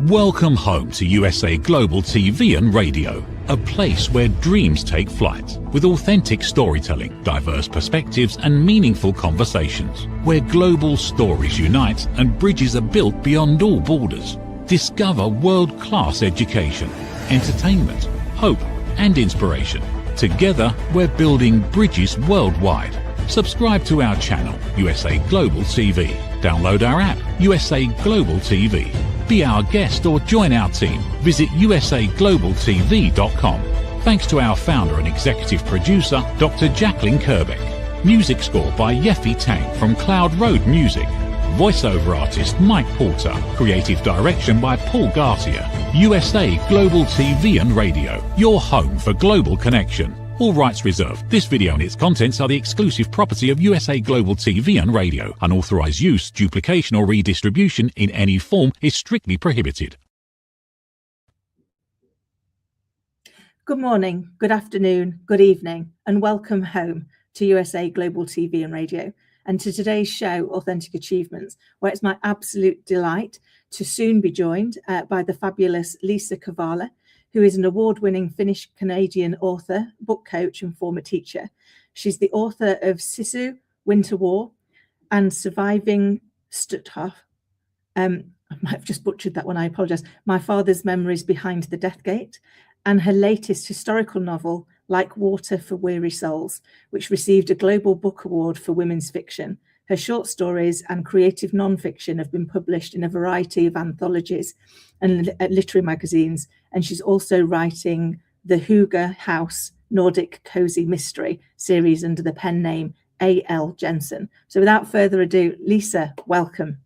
Welcome home to USA Global TV and Radio, a place where dreams take flight, with authentic storytelling, diverse perspectives and meaningful conversations, where global stories unite and bridges are built beyond all borders. Discover world-class education, entertainment, hope and inspiration. Together, we're building bridges worldwide. Subscribe to our channel, USA Global TV. Download our app, USA Global TV. Be our guest or join our team. Visit usaglobaltv.com. Thanks to our founder and executive producer, Dr. Jacqueline Kerbeck. Music score by Yeffy Tang from Cloud Road Music. Voiceover artist Mike Porter. Creative direction by Paul Garcia. USA Global TV and Radio. Your home for global connection. All rights reserved. This video and its contents are the exclusive property of USA Global TV and Radio. Unauthorized use, duplication or redistribution in any form is strictly prohibited. Good morning, good afternoon, good evening, and welcome home to USA Global TV and Radio, and to today's show, Authentic Achievements, where it's my absolute delight to soon be joined by the fabulous Liisa Kovala, who is an award-winning Finnish-Canadian author, book coach, and former teacher. She's the author of Sisu, Winter War, and Surviving Stutthof. I might have just butchered that one, I apologize. My Father's Memories Behind the Death Gate, and her latest historical novel, Like Water for Weary Souls, which received a Global Book Award for women's fiction. Her short stories and creative non-fiction have been published in a variety of anthologies and literary magazines, and she's also writing the Hygge House Nordic Cozy Mystery series under the pen name A.L. Jensen. So without further ado, Liisa, welcome.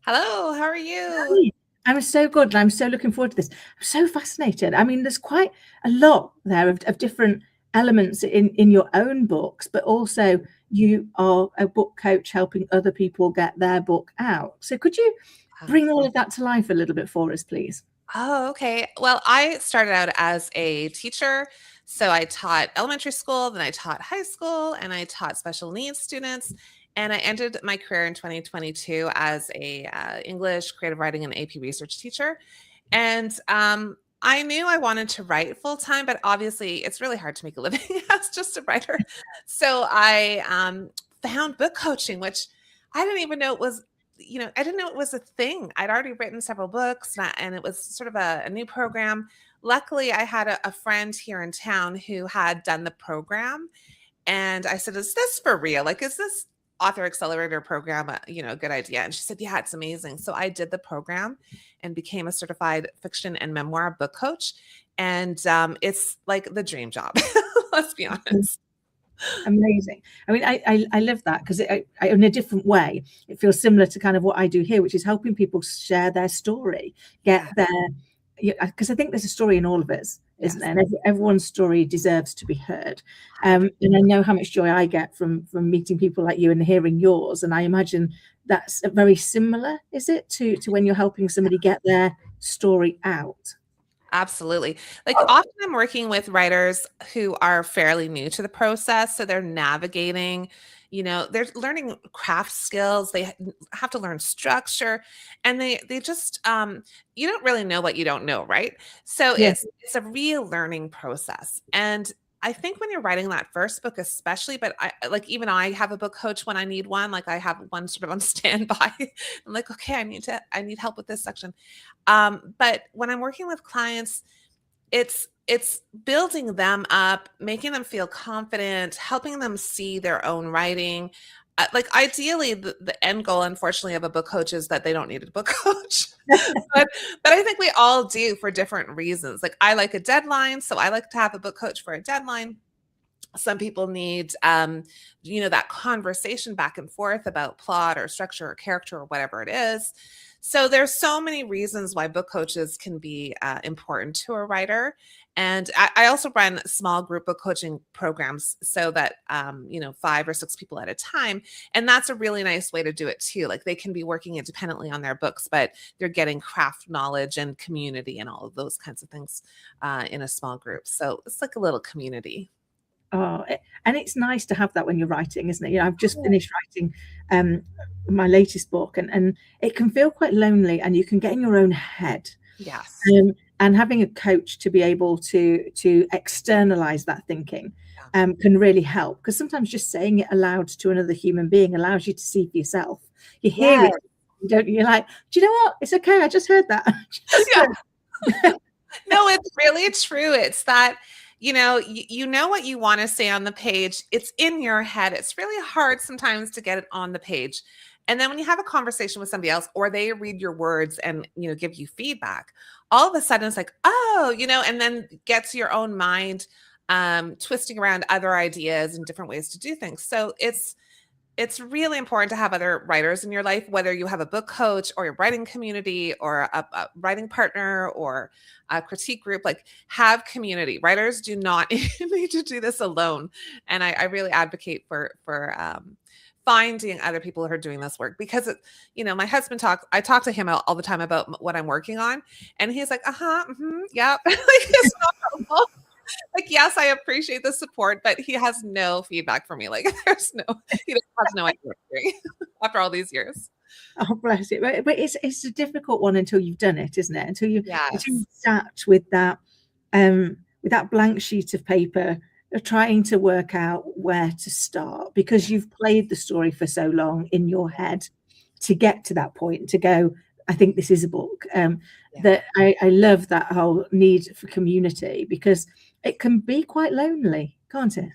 Hello, how are you? Hi. I'm so good, and I'm so looking forward to this. I'm so fascinated. I mean, there's quite a lot there of different elements in your own books, but also you are a book coach helping other people get their book out. So could you bring all of that to life a little bit for us, please? Oh, okay. Well, I started out as a teacher. So I taught elementary school, then I taught high school, and I taught special needs students. And I ended my career in 2022 as a English, creative writing, and AP research teacher. And I knew I wanted to write full time, but obviously it's really hard to make a living as just a writer. So I found book coaching, which I didn't even know it was, I didn't know it was a thing. I'd already written several books and it was sort of a new program. Luckily, I had a friend here in town who had done the program. And I said, is this for real? Like, is this author accelerator program, a good idea? And she said, yeah, it's amazing. So I did the program and became a certified fiction and memoir book coach. And it's like the dream job, let's be honest. Amazing. I mean, I love that because in a different way, it feels similar to kind of what I do here, which is helping people share their story, get their, because I think there's a story in all of us, isn't there? And everyone's story deserves to be heard. And I know how much joy I get from meeting people like you and hearing yours. And I imagine that's very similar, is it, to when you're helping somebody get their story out? Absolutely. Like often I'm working with writers who are fairly new to the process. So they're navigating, they're learning craft skills. They have to learn structure, and they just, you don't really know what you don't know. Right. So it's a real learning process. And I think when you're writing that first book, especially, but even I have a book coach when I need one. Like I have one sort of on standby. I'm like, okay, I need help with this section. But when I'm working with clients, it's building them up, making them feel confident, helping them see their own writing. Like ideally, the end goal, unfortunately, of a book coach is that they don't need a book coach. but I think we all do for different reasons. Like I like a deadline, so I like to have a book coach for a deadline. Some people need, that conversation back and forth about plot or structure or character or whatever it is. So there's so many reasons why book coaches can be important to a writer. And I also run small group book coaching programs so that, 5 or 6 people at a time. And that's a really nice way to do it too. Like they can be working independently on their books, but they're getting craft knowledge and community and all of those kinds of things in a small group. So it's like a little community. Oh, and it's nice to have that when you're writing, isn't it? I've just finished writing my latest book, and it can feel quite lonely, and you can get in your own head. Yes. And having a coach to be able to externalize that thinking Yeah. can really help, because sometimes just saying it aloud to another human being allows you to see for yourself. You hear Yes. it, don't you? You're like, do you know what? It's okay. I just heard that. Yeah. No, it's really true. It's that, you know what you want to say on the page. It's in your head. It's really hard sometimes to get it on the page. And then when you have a conversation with somebody else, or they read your words and, give you feedback, all of a sudden it's like, oh, and then gets your own mind twisting around other ideas and different ways to do things. So it's really important to have other writers in your life, whether you have a book coach or a writing community or a writing partner or a critique group. Like, have community. Writers do not need to do this alone. And I really advocate for finding other people who are doing this work, because my husband I talk to him all the time about what I'm working on, and he's like, yep. Like, it's not helpful. Like, yes, I appreciate the support, but he has no feedback for me. Like, he has no idea what I'm doing after all these years. Oh, bless it. But it's a difficult one until you've done it, isn't it? Until you sat with that blank sheet of paper, trying to work out where to start, because you've played the story for so long in your head to get to that point, to go, I think this is a book. That I love that whole need for community, because it can be quite lonely, can't it?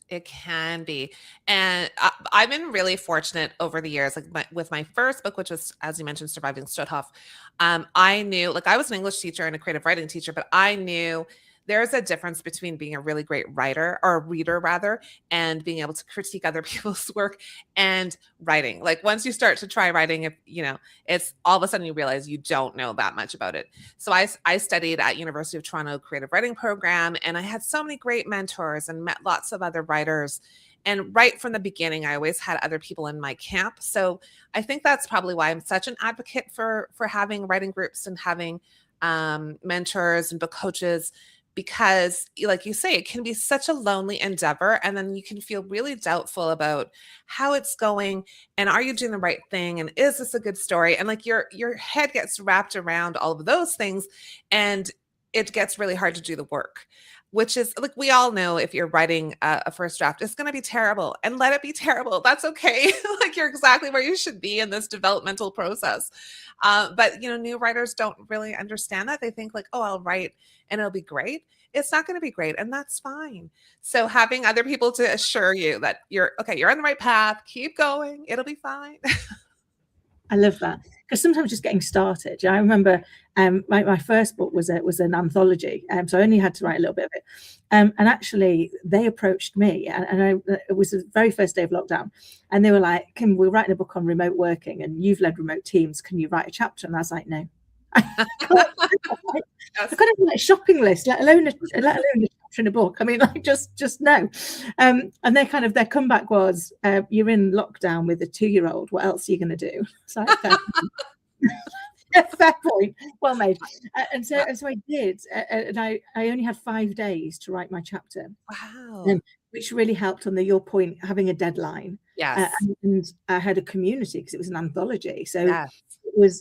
It can be. And I've been really fortunate over the years, like with my first book, which was, as you mentioned, Surviving Stutthof. I knew, like, I was an English teacher and a creative writing teacher, but I knew there's a difference between being a really great writer, or a reader rather, and being able to critique other people's work and writing. Like, once you start to try writing, it's all of a sudden you realize you don't know that much about it. So I studied at University of Toronto creative writing program, and I had so many great mentors and met lots of other writers. And right from the beginning, I always had other people in my camp. So I think that's probably why I'm such an advocate for having writing groups and having mentors and book coaches, because, like you say, it can be such a lonely endeavor, and then you can feel really doubtful about how it's going, and are you doing the right thing, and is this a good story? And like your head gets wrapped around all of those things, and it gets really hard to do the work, which is, like, we all know, if you're writing a first draft, it's going to be terrible, and let it be terrible. That's okay. Like, you're exactly where you should be in this developmental process. But new writers don't really understand that. They think, like, oh, I'll write and it'll be great. It's not going to be great, and that's fine. So having other people to assure you that you're on the right path, keep going, it'll be fine. I love that, because sometimes just getting started. I remember my first book was an anthology, so I only had to write a little bit of it. And actually, they approached me, and it was the very first day of lockdown, and they were like, "Kim, we're writing a book on remote working, and you've led remote teams. Can you write a chapter?" And I was like, "No." I've got a shopping list, let alone a chapter in a book. I mean, like, just no. And their comeback was, "You're in lockdown with a 2-year-old. What else are you going to do?" So fair point, well made. And so I did, and I only had 5 days to write my chapter. Wow. Which really helped on your point, having a deadline. Yes. And I had a community, because it was an anthology, so Yes.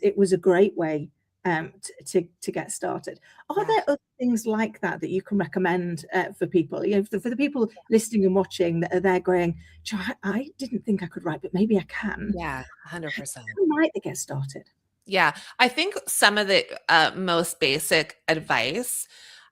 it was a great way to get started. Are there other things like that you can recommend for people? For the people listening and watching that are there going, I didn't think I could write, but maybe I can. Yeah, 100%. How might they get started? Yeah, I think some of the most basic advice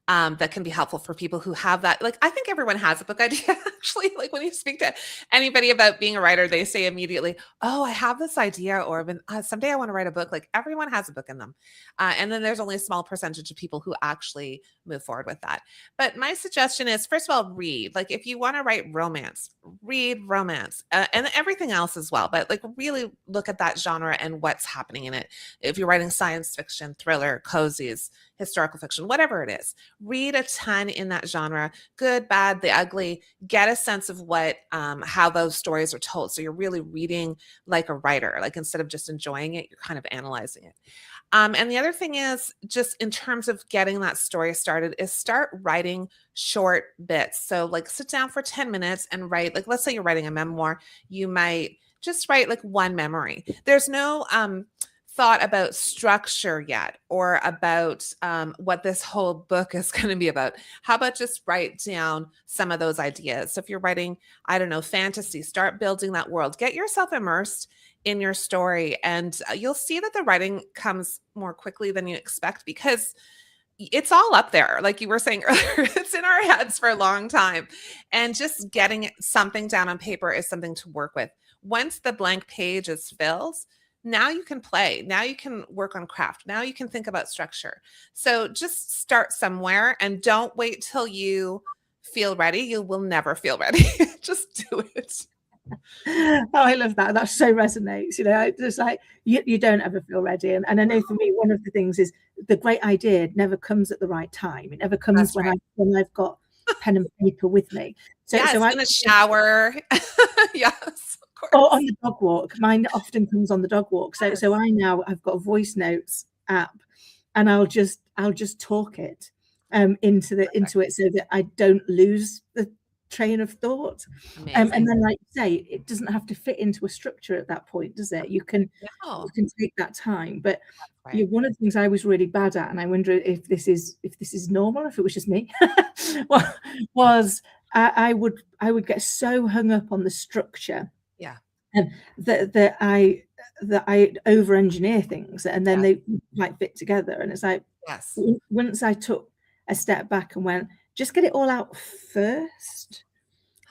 that can be helpful for people who have that. Like, I think everyone has a book idea, actually. Like, when you speak to anybody about being a writer, they say immediately, "Oh, I have this idea," or "Someday I want to write a book." Like, everyone has a book in them. And then there's only a small percentage of people who actually move forward with that. But my suggestion is, first of all, read. Like, if you want to write romance, read romance, and everything else as well. But, like, really look at that genre and what's happening in it. If you're writing science fiction, thriller, cozies, historical fiction, whatever it is, read a ton in that genre, good, bad, the ugly. Get a sense of what how those stories are told. So you're really reading like a writer. Like, instead of just enjoying it, you're kind of analyzing it. And the other thing is, just in terms of getting that story started, is start writing short bits. So, like, sit down for 10 minutes and write. Like, let's say you're writing a memoir, you might just write like one memory. There's no thought about structure yet, or about what this whole book is going to be about, how about just write down some of those ideas? So if you're writing, I don't know, fantasy, start building that world, get yourself immersed in your story, and you'll see that the writing comes more quickly than you expect, because it's all up there. Like you were saying earlier, it's in our heads for a long time. And just getting something down on paper is something to work with. Once the blank page is filled, now you can play. Now you can work on craft. Now you can think about structure. So just start somewhere and don't wait till you feel ready. You will never feel ready. Just do it. Oh, I love that. That so resonates. You know, just like you don't ever feel ready. And I know for me, one of the things is the great idea never comes at the right time. It never comes That's when right. I've got pen and paper with me. So, Yes, so in the shower. Yes, of course. or on the dog walk. Mine often comes on the dog walk. So Yes. so I've got a voice notes app, and I'll just talk it into it so that I don't lose the train of thought. And then, like you say, it doesn't have to fit into a structure at that point, does it? You can take that time. But Right. one of the things I was really bad at, and I wonder if this is normal, if it was just me, was I would get so hung up on the structure, Yeah. that I over engineer things, and then Yeah. they might fit together. And it's like, Yes. once I took a step back and went, just get it all out first,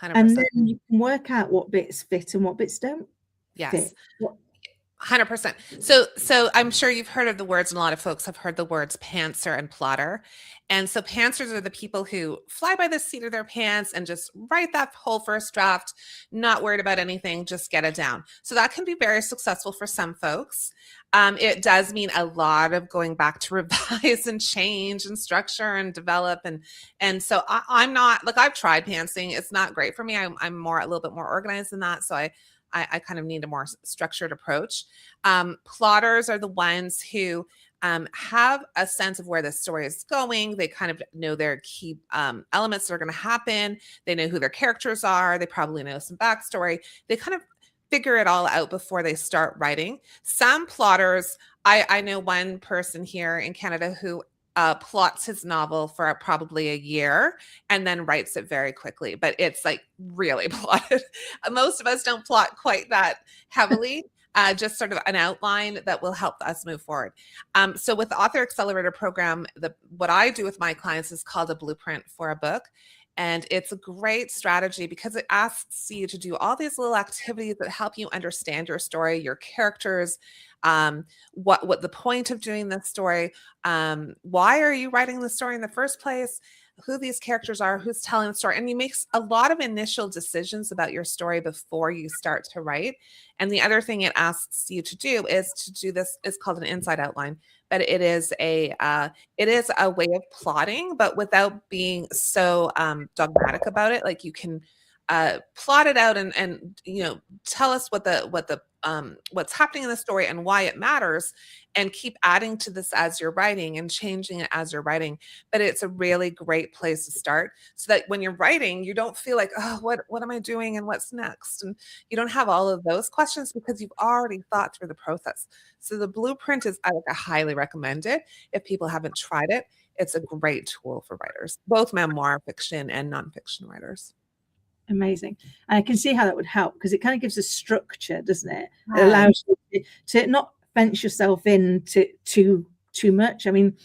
100%. and then you can work out what bits fit and what bits don't Yes. fit. 100%. So I'm sure you've heard of the words, and a lot of folks have heard the words pantser and plotter. And so pantsers are the people who fly by the seat of their pants and just write that whole first draft, not worried about anything, just get it down. So that can be very successful for some folks. It does mean a lot of going back to revise and change and structure and develop. And so I'm not, like, I've tried pantsing. It's not great for me. I'm a little bit more organized than that. So I kind of need a more structured approach. Plotters are the ones who have a sense of where the story is going. They kind of know their key elements that are going to happen. They know who their characters are. They probably know some backstory. They kind of figure it all out before they start writing. Some plotters, I know one person here in Canada who plots his novel for probably a year and then writes it very quickly, but it's like really plotted. Most of us don't plot quite that heavily. Just sort of an outline that will help us move forward. So with the Author Accelerator program, what I do with my clients is called a blueprint for a book. And it's a great strategy because it asks you to do all these little activities that help you understand your story, your characters, what the point of doing this story, why are you writing the story in the first place, who these characters are, who's telling the story. And you make a lot of initial decisions about your story before you start to write. And the other thing it asks you to do is to do this, it's called an inside outline, but it is a way of plotting, but without being so dogmatic about it. Like you can plot it out and tell us what's happening in the story and why it matters, and keep adding to this as you're writing and changing it as you're writing. But it's a really great place to start, so that when you're writing, you don't feel like, oh, what am I doing and what's next? And you don't have all of those questions because you've already thought through the process. So the blueprint I highly recommend it. If people haven't tried it, it's a great tool for writers, both memoir, fiction, and nonfiction writers. Amazing. And I can see how that would help, because it kind of gives a structure, doesn't it? It allows you to not fence yourself in too much. I mean,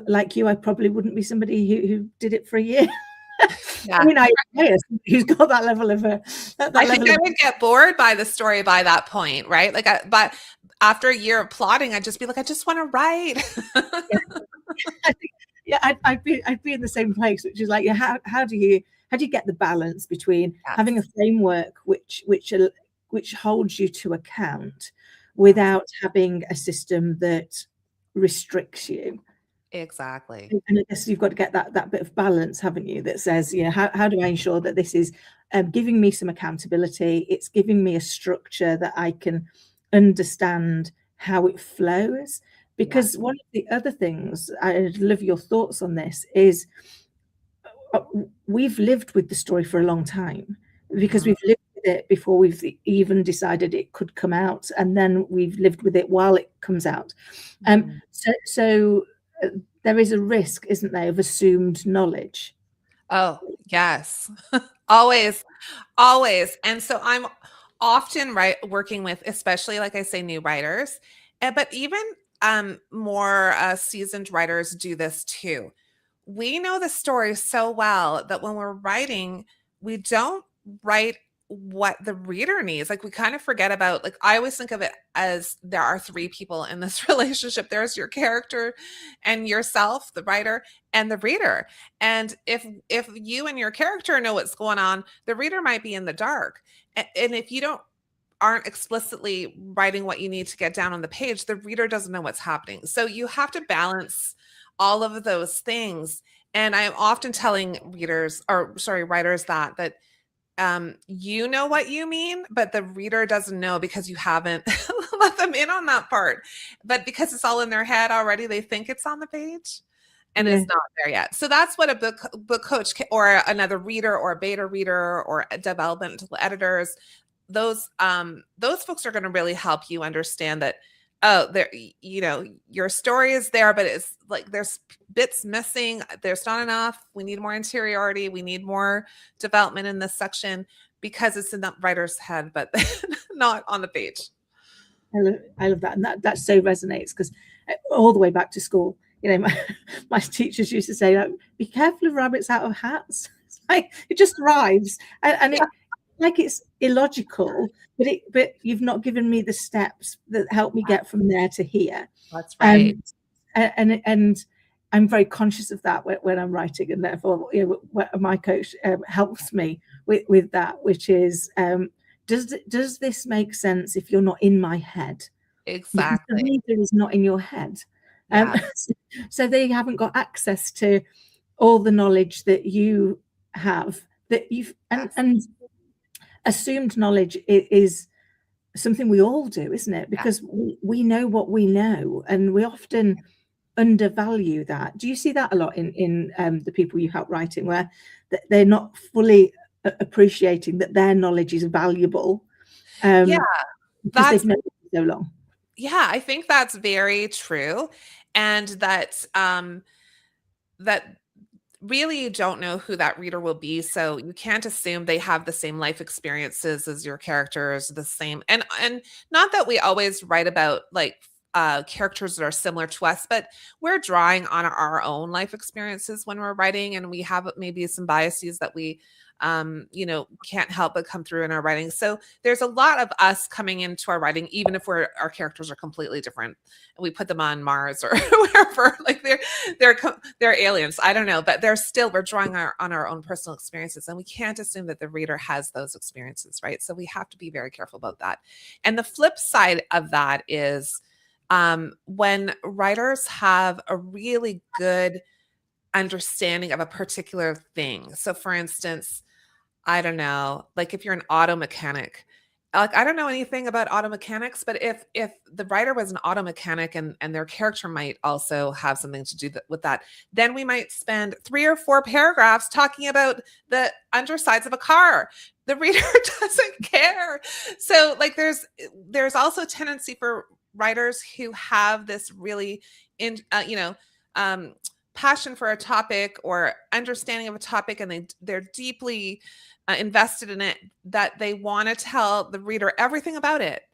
like you, I probably wouldn't be somebody who did it for a year. Yeah. I mean, I who's got that level of I think I would get bored by the story by that point, right? Like, but after a year of plotting, I'd just be like, I just want to write. I'd be in the same place, which is like, how do you get the balance between having a framework which holds you to account without having a system that restricts you? Exactly. And I guess you've got to get that bit of balance, haven't you? That says, how do I ensure that this is giving me some accountability? It's giving me a structure that I can understand how it flows. Because one of the other things, I'd love your thoughts on this, is we've lived with the story for a long time, because we've lived with it before we've even decided it could come out, and then we've lived with it while it comes out. So there is a risk, isn't there, of assumed knowledge? Oh, yes. Always, always. And so I'm often working with, especially like I say, new writers, but even more seasoned writers do this too. We know the story so well that when we're writing, we don't write what the reader needs. Like we kind of forget about, like, I always think of it as there are three people in this relationship. There's your character and yourself, the writer, and the reader. And if you and your character know what's going on, the reader might be in the dark. And if you aren't explicitly writing what you need to get down on the page, the reader doesn't know what's happening. So you have to balance all of those things. And I'm often telling writers that you know what you mean, but the reader doesn't know because you haven't let them in on that part. But because it's all in their head already, they think it's on the page and it's not there yet. So that's what a book coach or another reader or a beta reader or developmental editors, those folks are going to really help you understand that, oh, there, your story is there, but it's like there's bits missing. There's not enough. We need more interiority. We need more development in this section because it's in the writer's head, but not on the page. I love that. And that so resonates because all the way back to school, my teachers used to say, like, be careful of rabbits out of hats. It's like, it just arrives. And it, like it's illogical, but you've not given me the steps that help me get from there to here. That's right. And I'm very conscious of that when I'm writing, and therefore my coach helps me with that, which is does this make sense if you're not in my head? Exactly. Because the reader is not in your head. So they haven't got access to all the knowledge that you have, that you've and assumed knowledge is something we all do, isn't it? Because we know what we know, and we often undervalue that. Do you see that a lot in the people you help writing, where they're not fully appreciating that their knowledge is valuable? Because they've known it for so long. Yeah, I think that's very true, and that that really you don't know who that reader will be, so you can't assume they have the same life experiences as your characters, the same, and not that we always write about like characters that are similar to us, but we're drawing on our own life experiences when we're writing, and we have maybe some biases that we can't help but come through in our writing. So there's a lot of us coming into our writing, even if our characters are completely different. We put them on Mars or wherever, like they're aliens. I don't know, but we're drawing on our own personal experiences, and we can't assume that the reader has those experiences, right? So we have to be very careful about that. And the flip side of that is when writers have a really good understanding of a particular thing. So for instance, I don't know, like if you're an auto mechanic, like I don't know anything about auto mechanics, but if the writer was an auto mechanic and their character might also have something to do with that, then we might spend 3 or 4 paragraphs talking about the undersides of a car. The reader doesn't care. So like there's also a tendency for writers who have this really passion for a topic or understanding of a topic, and they're deeply invested in it, that they want to tell the reader everything about it,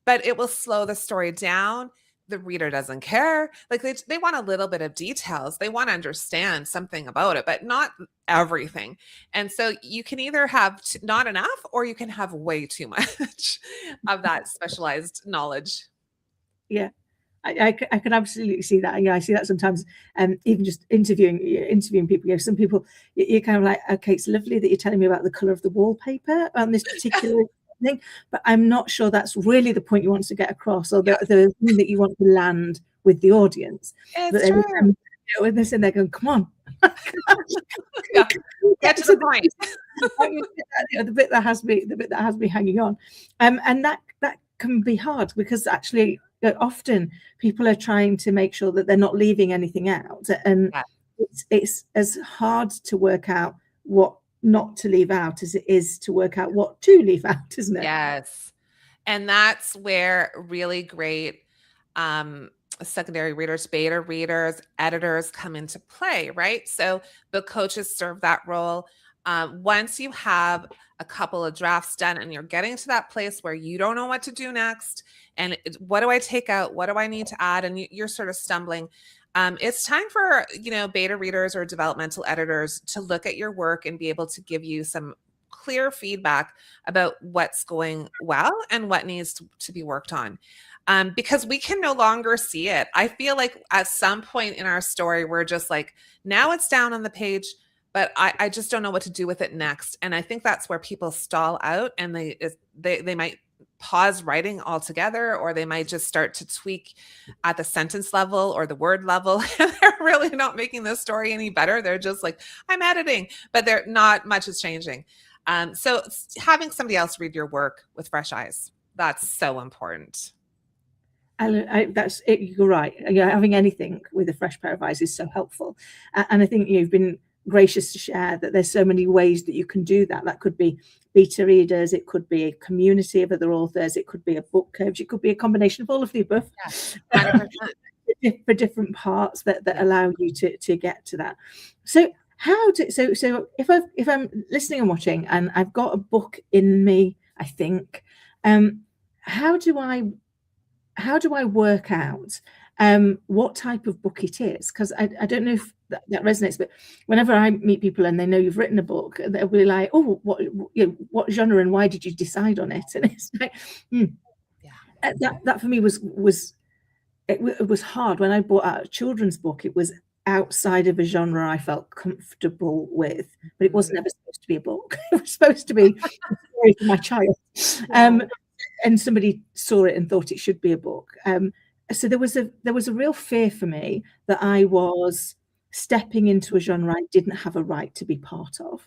but it will slow the story down. The reader doesn't care. Like they want a little bit of details. They want to understand something about it, but not everything. And so you can either have not enough, or you can have way too much of that specialized knowledge. Yeah. I can absolutely see that. I see that sometimes, even just interviewing people. Some people, you're kind of like, okay, it's lovely that you're telling me about the color of the wallpaper on this particular thing, but I'm not sure that's really the point you want to get across, or the thing that you want to land with the audience. It's true. When they're sitting there going, come on. Get to the point. The bit that has me hanging on. And that can be hard, because actually often people are trying to make sure that they're not leaving anything out, and it's as hard to work out what not to leave out as it is to work out what to leave out, isn't it? Yes. And that's where really great secondary readers, beta readers, editors come into play, right? So the coaches serve that role. Once you have a couple of drafts done and you're getting to that place where you don't know what to do next, and what do I take out? What do I need to add? And you're sort of stumbling. It's time for, beta readers or developmental editors to look at your work and be able to give you some clear feedback about what's going well and what needs to be worked on. Because we can no longer see it. I feel like at some point in our story, we're just like, now it's down on the page, but I just don't know what to do with it next. And I think that's where people stall out, and they might pause writing altogether, or they might just start to tweak at the sentence level or the word level. And they're really not making the story any better. They're just like, I'm editing, but they're not much is changing. So having somebody else read your work with fresh eyes, that's so important. That's it. You're right. Having anything with a fresh pair of eyes is so helpful. And I think you've been gracious to share that there's so many ways that you can do that. That could be beta readers, it could be a community of other authors, it could be a book coach, it could be a combination of all of the above. Yeah, for different parts that allow you to get to that. So so if I'm listening and watching and I've got a book in me, I think, how do I work out what type of book it is? Because I don't know if that resonates, but whenever I meet people and they know you've written a book, they'll be like, "Oh, what genre and why did you decide on it?" And it's like, that for me was hard. When I bought out a children's book, it was outside of a genre I felt comfortable with, but it wasn't ever supposed to be a book. It was supposed to be a story for my child. And somebody saw it and thought it should be a book. So there was a real fear for me that I was stepping into a genre I didn't have a right to be part of.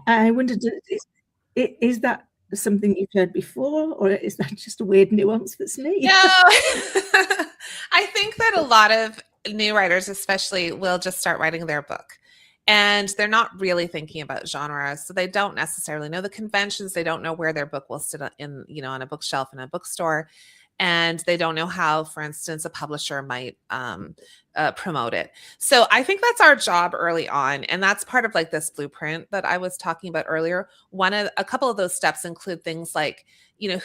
I wondered, is that something you've heard before, or is that just a weird nuance that's new? No, I think that a lot of new writers especially will just start writing their book. And they're not really thinking about genres. So they don't necessarily know the conventions. They don't know where their book will sit in, on a bookshelf in a bookstore. And they don't know how, for instance, a publisher might promote it. So I think that's our job early on. And that's part of like this blueprint that I was talking about earlier. A couple of those steps include things like,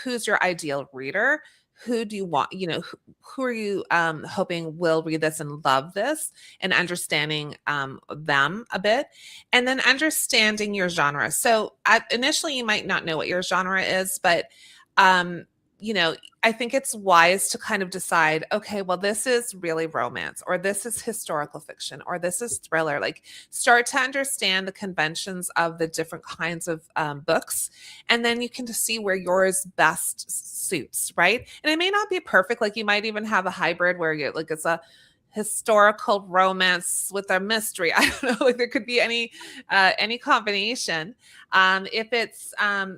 who's your ideal reader? Who do you want, who are you hoping will read this and love this, and understanding them a bit, and then understanding your genre. So initially you might not know what your genre is, but I think it's wise to kind of decide, okay, well, this is really romance, or this is historical fiction, or this is thriller. Like, start to understand the conventions of the different kinds of books, and then you can just see where yours best suits, right? And it may not be perfect. Like, you might even have a hybrid where it's a historical romance with a mystery. I don't know, like there could be any combination. If it's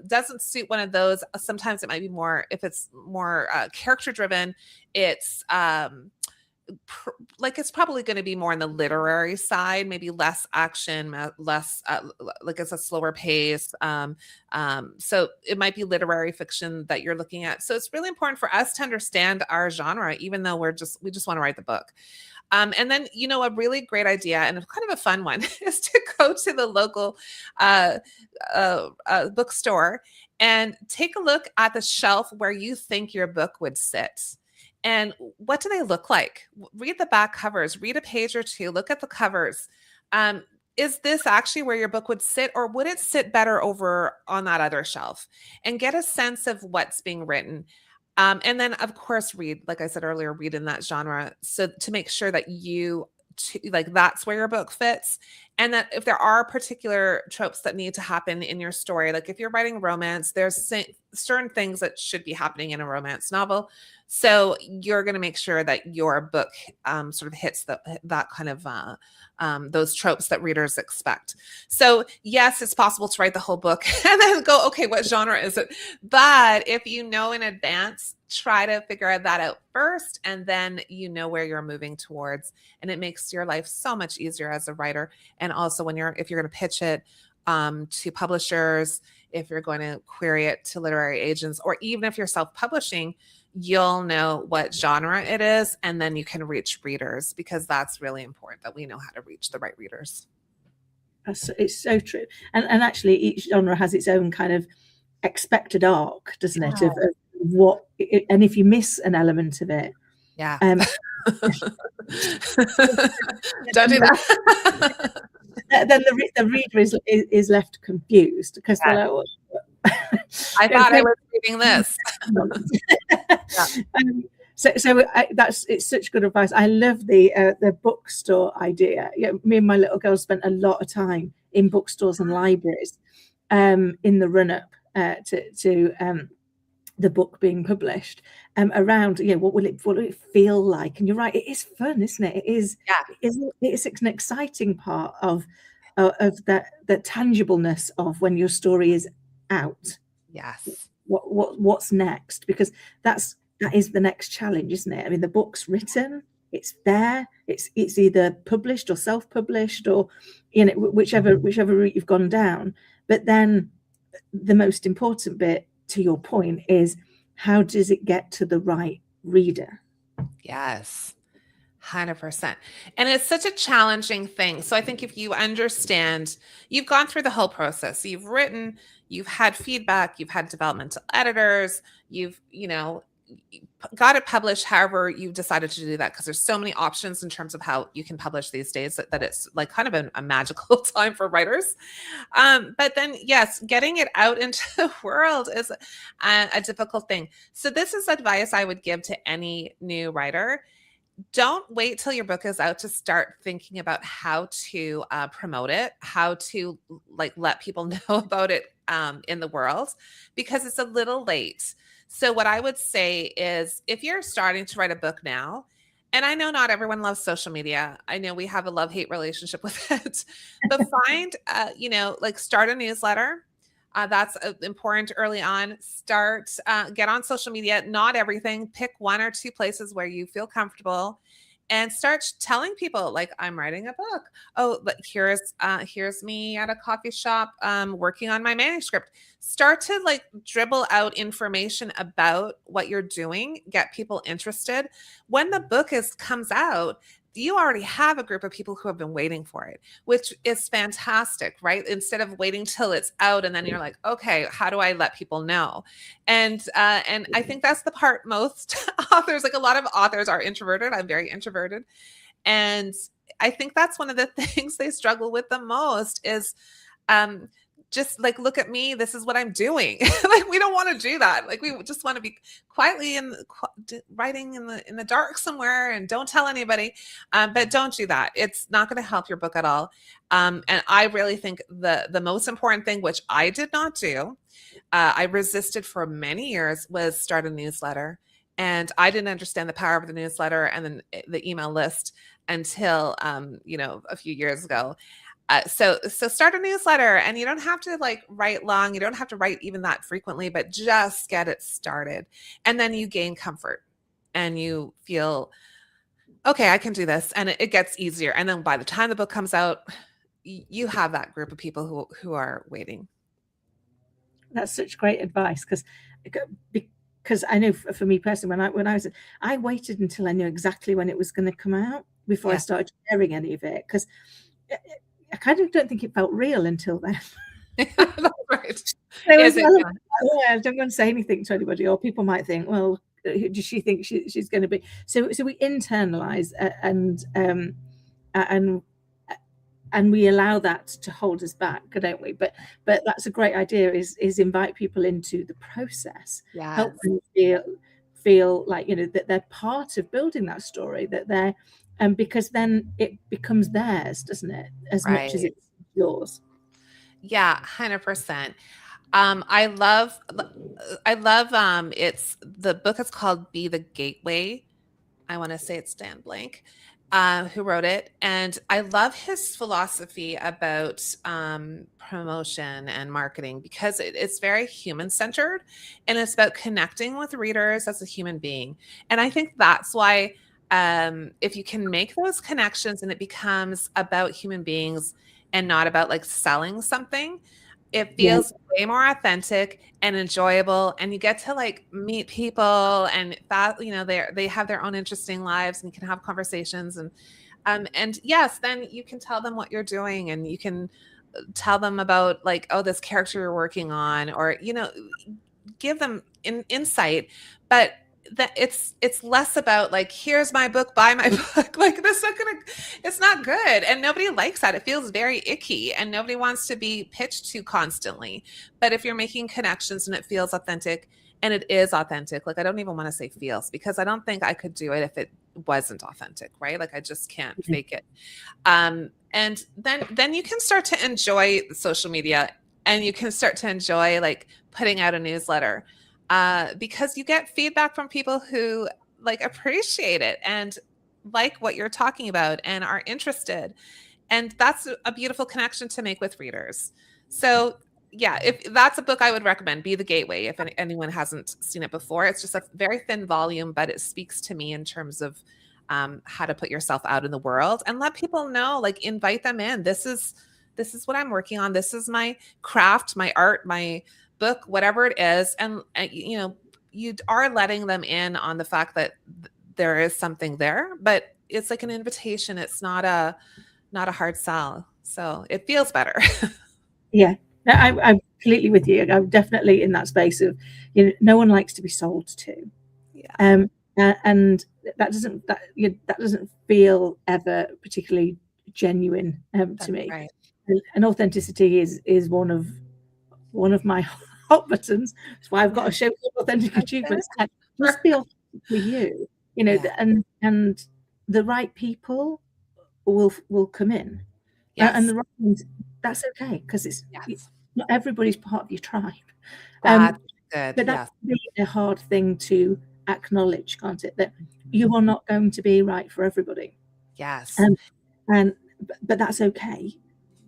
doesn't suit one of those, sometimes it might be more, if it's more character driven, it's it's probably going to be more on the literary side, maybe less action, less like it's a slower pace. So it might be literary fiction that you're looking at. So it's really important for us to understand our genre, even though we just want to write the book. And then, a really great idea and kind of a fun one is to go to the local bookstore and take a look at the shelf where you think your book would sit. And what do they look like? Read the back covers, read a page or two, look at the covers. Is this actually where your book would sit, or would it sit better over on that other shelf? And get a sense of what's being written. And then, of course, read, like I said earlier, read in that genre. So to make sure that that's where your book fits. And that if there are particular tropes that need to happen in your story, like if you're writing romance, there's certain things that should be happening in a romance novel. So you're going to make sure that your book sort of hits that kind of those tropes that readers expect. So yes, it's possible to write the whole book and then go, okay, what genre is it? But if you know in advance, try to figure that out first, and then where you're moving towards, and it makes your life so much easier as a writer And also if you're going to pitch it to publishers, if you're going to query it to literary agents, or even if you're self-publishing, you'll know what genre it is, and then you can reach readers, because that's really important that we know how to reach the right readers. It's so true. And actually each genre has its own kind of expected arc, doesn't it? Of what, and if you miss an element of it, don't do that. Then the reader is left confused, because they're like, well, I thought I was reading this. It's such good advice. I love the bookstore idea. Me and my little girl spent a lot of time in bookstores and libraries in the run up to the book being published, around what will it feel like. And you're right, it is fun, isn't it? It's an exciting part of the tangibleness of when your story is out. Yes. What's next? Because that is the next challenge, isn't it? I mean, the book's written, it's there, it's either published or self-published, or whichever route you've gone down. But then the most important bit, to your point, is how does it get to the right reader? Yes, 100%. And it's such a challenging thing. So I think if you understand, you've gone through the whole process, you've written, you've had feedback, you've had developmental editors, you've, got it published, however you decided to do that, because there's so many options in terms of how you can publish these days that it's like kind of a magical time for writers. But then, yes, getting it out into the world is a difficult thing. So this is advice I would give to any new writer. Don't wait till your book is out to start thinking about how to promote it, how to let people know about it in the world, because it's a little late. So what I would say is, if you're starting to write a book now, and I know not everyone loves social media, I know we have a love-hate relationship with it, but find, start a newsletter. That's important early on. Get on social media, not everything, pick one or two places where you feel comfortable, and start telling people, like, I'm writing a book. Oh, but here's me at a coffee shop working on my manuscript. Start to dribble out information about what you're doing, get people interested. When the book comes out, you already have a group of people who have been waiting for it, which is fantastic, right? Instead of waiting till it's out and then you're like, okay, how do I let people know? And I think that's the part most authors, a lot of authors are introverted. I'm very introverted. And I think that's one of the things they struggle with the most is, just look at me, this is what I'm doing. We don't want to do that. We just want to be quietly writing in the dark somewhere and don't tell anybody. But don't do that. It's not going to help your book at all. And I really think the most important thing, which I did not do, I resisted for many years, was start a newsletter. And I didn't understand the power of the newsletter and then the email list until a few years ago. So start a newsletter, and you don't have to write long. You don't have to write even that frequently, but just get it started. And then you gain comfort and you feel, okay, I can do this. And it gets easier. And then by the time the book comes out, you have that group of people who are waiting. That's such great advice, because I know for me personally, I waited until I knew exactly when it was going to come out before I started sharing any of it, because I kind of don't think it felt real until then. Right. I don't want to say anything to anybody, or people might think, well, does she think she's going to be? So we internalize and we allow that to hold us back, don't we? But that's a great idea. Is invite people into the process, help them feel like that they're part of building that story, that they're. Because then it becomes theirs, doesn't it? As much as it's yours. Yeah, 100%. I love it's the book is called Be the Gateway. I want to say it's Dan Blank who wrote it. And I love his philosophy about promotion and marketing, because it's very human-centered, and it's about connecting with readers as a human being. And I think that's why if you can make those connections and it becomes about human beings, and not about like selling something. It feels way more authentic and enjoyable, and you get to like meet people, and that, you know, they have their own interesting lives, and you can have conversations, and yes, then you can tell them what you're doing, and you can tell them about like, oh, this character you're working on, or, you know, give them insight. But that it's less about like, here's my book, buy my book. Like, it's not good, and nobody likes that. It feels very icky, and nobody wants to be pitched to constantly. But if you're making connections and it feels authentic, and it is authentic, like, I don't even want to say feels, because I don't think I could do it if it wasn't authentic, right? Like, I just can't fake it. And then you can start to enjoy social media, and you can start to enjoy like putting out a newsletter, because you get feedback from people who like appreciate it and like what you're talking about and are interested. And that's a beautiful connection to make with readers. So yeah, if that's a book I would recommend, Be the Gateway, if anyone hasn't seen it before. It's just a very thin volume, but it speaks to me in terms of how to put yourself out in the world and let people know, like, invite them in. This is what I'm working on. This is my craft, my art, my book, whatever it is. And you know, you are letting them in on the fact that there is something there, but it's like an invitation. It's not a hard sell. So it feels better. Yeah, no, I'm completely with you. I'm definitely in that space of, you know, no one likes to be sold to. Yeah. And that doesn't feel ever particularly genuine to me. Right. And authenticity is one of my hot buttons. That's why I've got a show called Authentic Achievements. Just be authentic for you, you know, and the right people will come in. And the right ones, that's okay, because it's not everybody's part of your tribe. That's good. But that's really a hard thing to acknowledge, can't it? That you are not going to be right for everybody. Yes. But that's okay,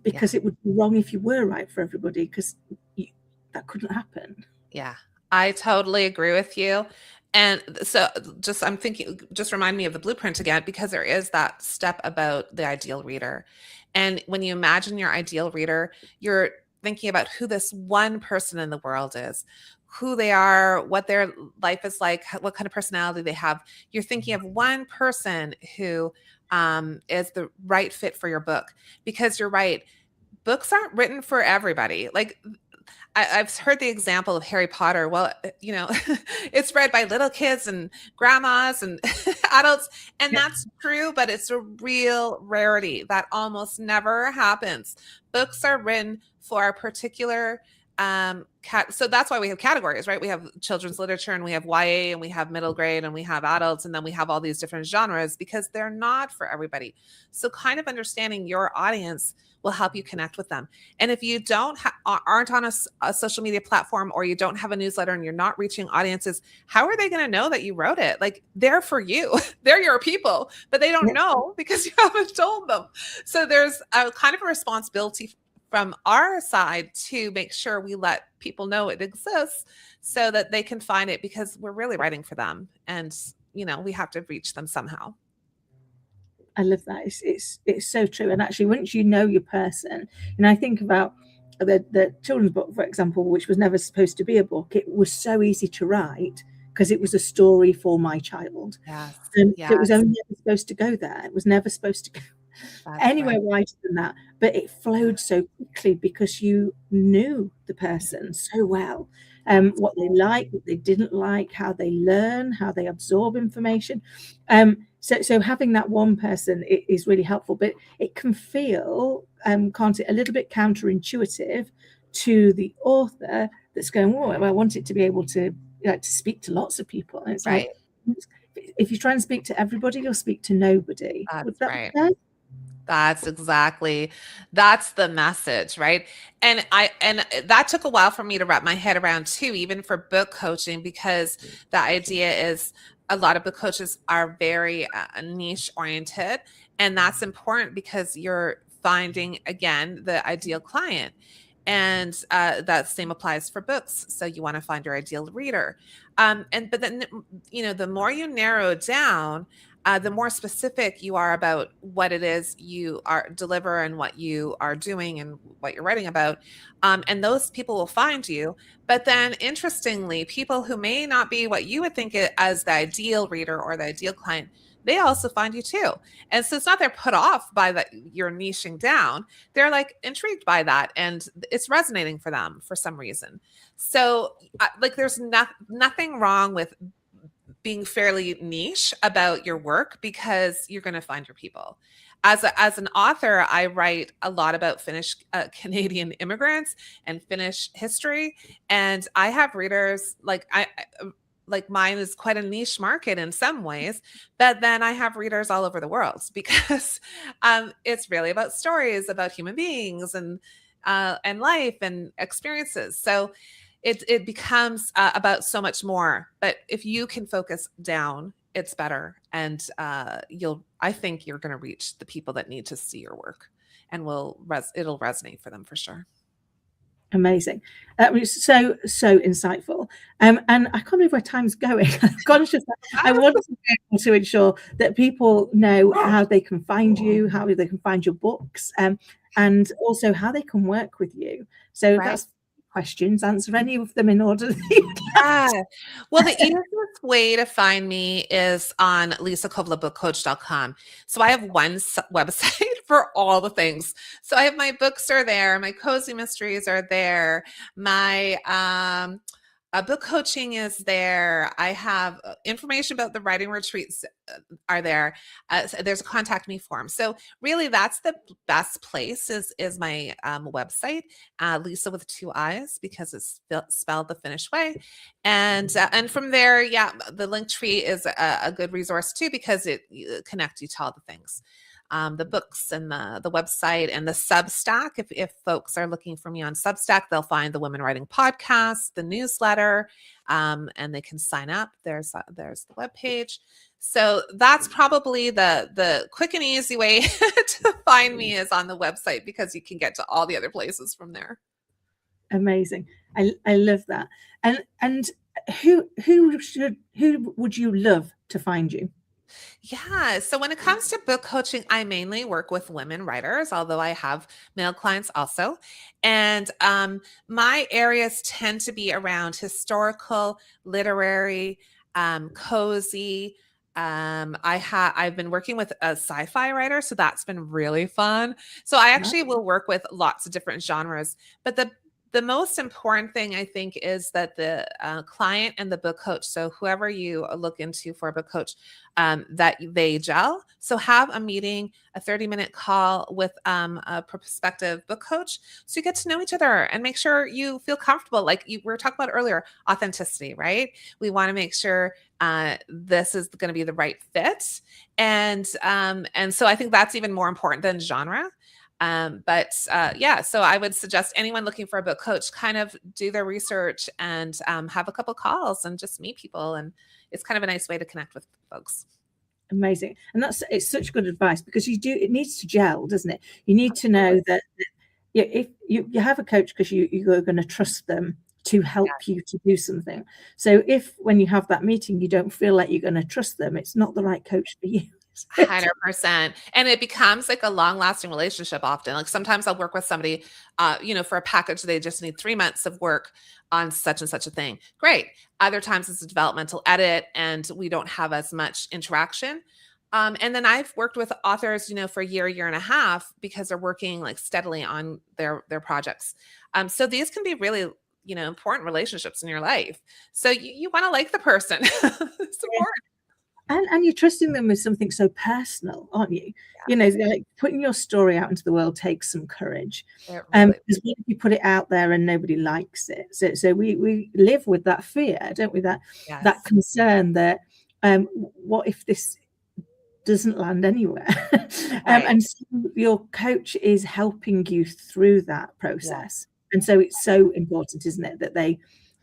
because it would be wrong if you were right for everybody, because that couldn't happen. Yeah, I totally agree with you. And so I'm thinking, just remind me of the blueprint again, because there is that step about the ideal reader. And when you imagine your ideal reader, you're thinking about who this one person in the world is, who they are, what their life is like, what kind of personality they have. You're thinking of one person who is the right fit for your book, because you're right. Books aren't written for everybody. Like, I've heard the example of Harry Potter. Well, you know, it's read by little kids and grandmas and adults, and that's true, but it's a real rarity. That almost never happens. Books are written for a particular so that's why we have categories, right? We have children's literature, and we have YA, and we have middle grade, and we have adults, and then we have all these different genres, because they're not for everybody. So kind of understanding your audience will help you connect with them. And if you aren't on a social media platform, or you don't have a newsletter, and you're not reaching audiences, how are they going to know that you wrote it? Like, they're for you. They're your people, but they don't know because you haven't told them. So there's a kind of a responsibility from our side to make sure we let people know it exists, so that they can find it, because we're really writing for them, and, you know, we have to reach them somehow. I love that. It's so true. And actually, once you know your person, and I think about the children's book, for example, which was never supposed to be a book, it was so easy to write because it was a story for my child. Yes. It was only ever supposed to go there. It was never supposed to go anywhere wider than that. But it flowed so quickly because you knew the person so well. What they like, what they didn't like, how they learn, how they absorb information. So having that one person is really helpful, but it can feel, can't it, a little bit counterintuitive to the author that's going, oh, I want it to be able to speak to lots of people. And it's like, if you try and speak to everybody, you'll speak to nobody. That's right. That's the message, right? And that took a while for me to wrap my head around too, even for book coaching, because the idea is a lot of book coaches are very niche oriented, and that's important because you're finding, again, the ideal client. And that same applies for books. So you want to find your ideal reader. But then, you know, the more you narrow it down, the more specific you are about what it is you are deliver and what you are doing and what you're writing about. And those people will find you. But then interestingly, people who may not be what you would think as the ideal reader or the ideal client, they also find you too. And so it's not they're put off by that you're niching down. They're like intrigued by that and it's resonating for them for some reason. So like there's nothing wrong with being fairly niche about your work because you're going to find your people. As an author, I write a lot about Finnish Canadian immigrants and Finnish history, and I have readers like mine is quite a niche market in some ways, but then I have readers all over the world because it's really about stories about human beings and life and experiences. So it becomes about so much more. But if you can focus down, it's better, and I think you're going to reach the people that need to see your work, and it'll resonate for them for sure. Amazing. That was so insightful. And I can't believe where time's going. Conscious, I want to be able to ensure that people know how they can find you, how they can find your books, and also how they can work with you. So that's questions, answer any of them in order. Yeah. Well, the easiest way to find me is on liisakovalabookcoach.com. So I have one website for all the things. So I have my books are there, my cozy mysteries are there, my book coaching is there. I have information about the writing retreats are there. So there's a contact me form. So really that's the best place is my website, Liisa with 2 I's because it's spelled the Finnish way. And from there, yeah, the LinkTr.ee is a good resource too, because it connects you to all the things. The books and the website and the Substack. If folks are looking for me on Substack, they'll find the Women Writing Podcast, the newsletter, and they can sign up. There's the webpage. So that's probably the quick and easy way to find me is on the website because you can get to all the other places from there. Amazing. I love that. And who would you love to find you? Yeah. So when it comes to book coaching, I mainly work with women writers, although I have male clients also. And my areas tend to be around historical, literary, cozy. I've been working with a sci-fi writer, so that's been really fun. So I actually will work with lots of different genres, but the most important thing I think is that the client and the book coach, so whoever you look into for a book coach, that they gel. So have a meeting, a 30-minute call with a prospective book coach so you get to know each other and make sure you feel comfortable. Like we were talking about earlier, authenticity, right? We want to make sure this is going to be the right fit. And so I think that's even more important than genre. Yeah, so I would suggest anyone looking for a book coach kind of do their research and have a couple calls and just meet people. And it's kind of a nice way to connect with folks. Amazing. And it's such good advice because it needs to gel, doesn't it? You need to know that if you have a coach because you're going to trust them to help you to do something. So if when you have that meeting, you don't feel like you're going to trust them, it's not the right coach for you. 100%. And it becomes like a long-lasting relationship often. Like sometimes I'll work with somebody, for a package, they just need 3 months of work on such and such a thing. Great. Other times it's a developmental edit and we don't have as much interaction. And then I've worked with authors, for a year and a half because they're working like steadily on their projects. So these can be really, important relationships in your life. So you want to like the person. It's important. And you're trusting them with something so personal, aren't you? Yeah. Like putting your story out into the world takes some courage. Really because what if you put it out there and nobody likes it? So we live with that fear, don't we? That concern that what if this doesn't land anywhere? Right. And so your coach is helping you through that process. And so it's so important, isn't it,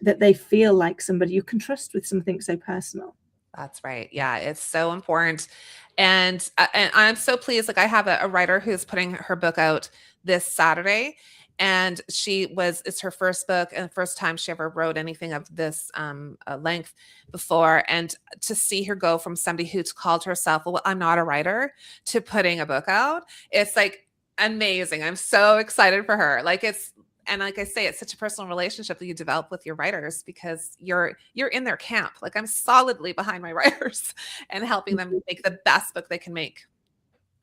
that they feel like somebody you can trust with something so personal. That's right. Yeah, it's so important. And I'm so pleased. Like I have a writer who's putting her book out this Saturday. And it's her first book and the first time she ever wrote anything of this length before. And to see her go from somebody who's called herself, well, I'm not a writer, to putting a book out, it's like amazing. I'm so excited for her. And like I say, it's such a personal relationship that you develop with your writers, because you're in their camp. Like, I'm solidly behind my writers and helping them make the best book they can make.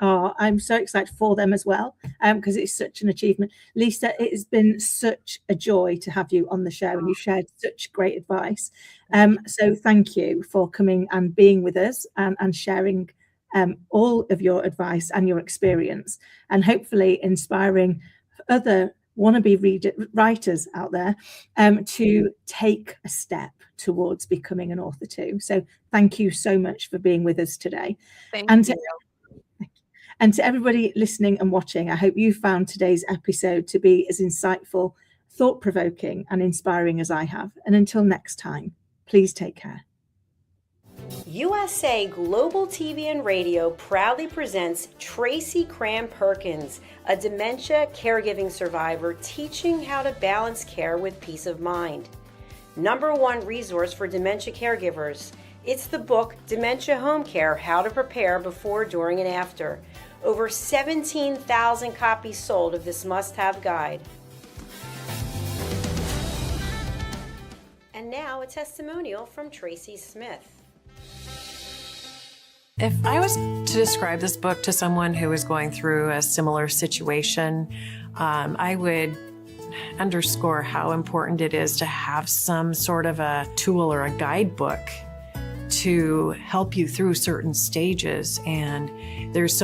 Oh, I'm so excited for them as well, because it's such an achievement. Liisa, it has been such a joy to have you on the show, and you shared such great advice. So thank you for coming and being with us and sharing all of your advice and your experience, and hopefully inspiring other wannabe writers out there to take a step towards becoming an author too. So thank you so much for being with us today. Thank you. And to everybody listening and watching, I hope you found today's episode to be as insightful, thought-provoking, and inspiring as I have. And until next time, please take care. USA Global TV and Radio proudly presents Tracy Cram-Perkins, a dementia caregiving survivor teaching how to balance care with peace of mind. #1 resource for dementia caregivers. It's the book Dementia Home Care: How to Prepare Before, During, and After. Over 17,000 copies sold of this must-have guide. And now a testimonial from Tracy Smith. If I was to describe this book to someone who is going through a similar situation, I would underscore how important it is to have some sort of a tool or a guidebook to help you through certain stages. And there's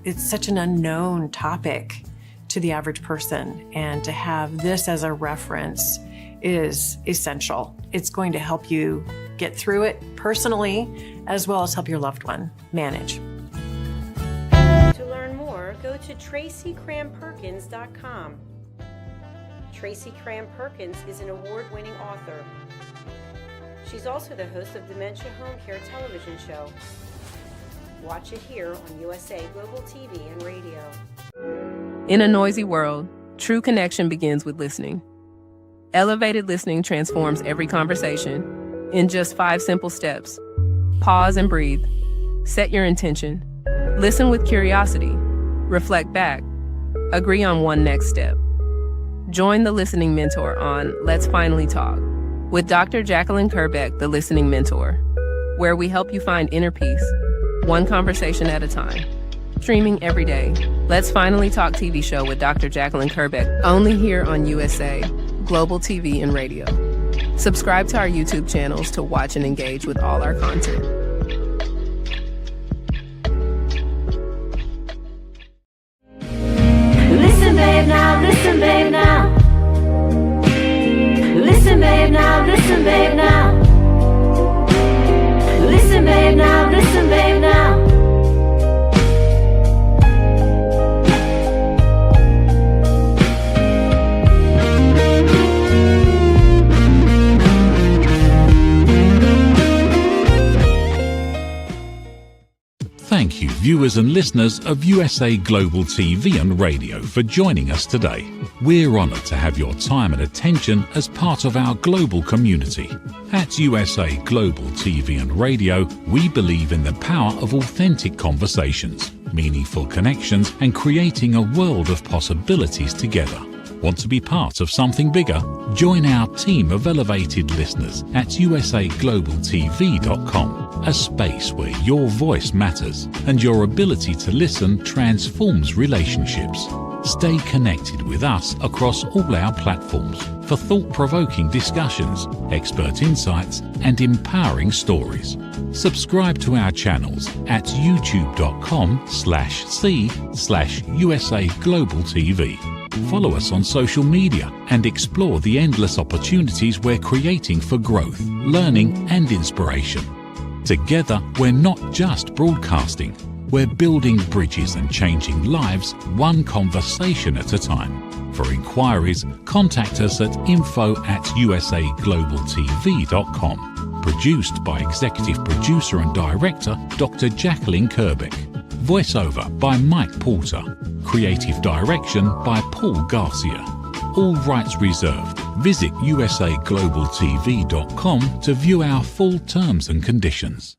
it's such an unknown topic to the average person. And to have this as a reference is essential. It's going to help you get through it personally, as well as help your loved one manage. To learn more, go to TracyCramPerkins.com. Tracy Cram-Perkins is an award-winning author. She's also the host of Dementia Home Care television show. Watch it here on USA Global TV and Radio. In a noisy world, true connection begins with listening. Elevated listening transforms every conversation in just 5 simple steps. Pause and breathe. Set your intention. Listen with curiosity. Reflect back. Agree on one next step. Join the Listening Mentor on Let's Finally Talk with Dr. Jacqueline Kerbeck, the Listening Mentor, where we help you find inner peace, one conversation at a time. Streaming every day. Let's Finally Talk TV show with Dr. Jacqueline Kerbeck, only here on USA Global TV and Radio. Subscribe to our YouTube channels to watch and engage with all our content. Listen, babe, now. Listen, babe, now. Listen, babe, now. Listen, babe, now. Listen, babe, now. Listen, babe, now. Thank you, viewers and listeners of USA Global TV and Radio, for joining us today. We're honoured to have your time and attention as part of our global community. At USA Global TV and Radio, we believe in the power of authentic conversations, meaningful connections, and creating a world of possibilities together. Want to be part of something bigger? Join our team of elevated listeners at usaglobaltv.com, a space where your voice matters and your ability to listen transforms relationships. Stay connected with us across all our platforms for thought-provoking discussions, expert insights, and empowering stories. Subscribe to our channels at youtube.com/c/USA Global TV. Follow us on social media and explore the endless opportunities we're creating for growth, learning, and inspiration. Together, we're not just broadcasting, we're building bridges and changing lives one conversation at a time. For inquiries, contact us at info@usaglobaltv.com. Produced by Executive Producer and Director Dr. Jacqueline Kerbeck. Voiceover by Mike Porter. Creative direction by Paul Garcia. All rights reserved. Visit usaglobaltv.com to view our full terms and conditions.